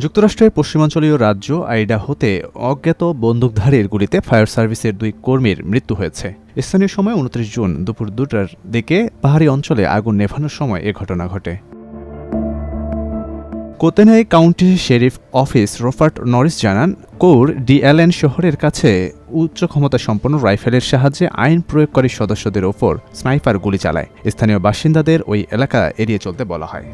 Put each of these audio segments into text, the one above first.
যুক্তরাষ্ট্রের পশ্চিমাঞ্চলীয় রাজ্য আইডাহোতে অজ্ঞাত বন্দুকধারীর গুলিতে ফায়ার সার্ভিসের ২ কর্মীর মৃত্যু হয়েছে। স্থানীয় সময় ২৯ জুন দুপুর ২টার দিকে পাহাড়ি অঞ্চলে আগুন নেভানোর সময় এ ঘটনা ঘটে। Kootenai County Sheriff Office Robert Norris জানান, কোর ডিএলএন শহরের কাছে উচ্চ ক্ষমতা সম্পন্ন রাইফেলের সাহায্যে আইন প্রয়োগকারী সদস্যদের ওপর স্নাইপার গুলি চালায়। স্থানীয় বাসিন্দাদের ওই এলাকা এড়িয়ে চলতে বলা হয়।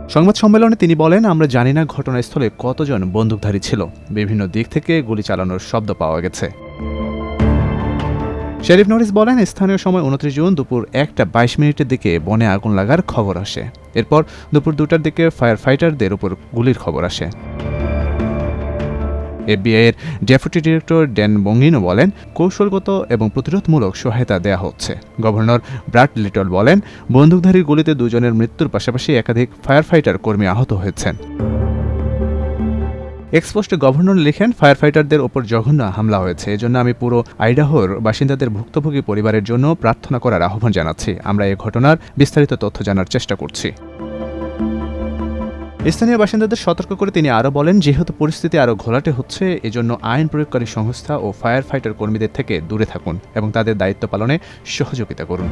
সংবাদ সম্মেলনে তিনি বলেন, আমরা জানি না ঘটনাস্থলে কতজন বন্দুকধারী ছিল। বিভিন্ন দিক থেকে গুলি চালানোর শব্দ পাওয়া গেছে। শেরিফ নরিস বলেন, স্থানীয় সময় ২৯ জুন দুপুর ১:২২ দিকে বনে আগুন লাগার খবর আসে। এরপর দুপুর ২টার দিকে ফায়ার ফাইটারদের উপর গুলির খবর আসে। এফবিআইয়ের ডেপুটি ডিরেক্টর ড্যান বঙ্গিনো বলেন, কৌশলগত এবং প্রতিরোধমূলক সহায়তা দেয়া হচ্ছে। গভর্নর ব্রাড লিটল বলেন, বন্দুকধারীর গুলিতে ২ জনের মৃত্যুর পাশাপাশি একাধিক ফায়ার ফাইটার কর্মী আহত হয়েছেন। এক্সপোস্টে গভর্নর লিখেন, ফায়ার ফাইটারদের ওপর জঘন্য হামলা হয়েছে। এজন্য আমি পুরো আইডাহোর বাসিন্দাদের ভুক্তভোগী পরিবারের জন্য প্রার্থনা করার আহ্বান জানাচ্ছি। আমরা এই ঘটনার বিস্তারিত তথ্য জানার চেষ্টা করছি। স্থানীয় বাসিন্দাদের সতর্ক করে তিনি আরও বলেন, যেহেতু পরিস্থিতি আরও ঘোলাটে হচ্ছে, এজন্য আইন প্রয়োগকারী সংস্থা ও ফায়ার ফাইটার কর্মীদের থেকে দূরে থাকুন এবং তাদের দায়িত্ব পালনে সহযোগিতা করুন।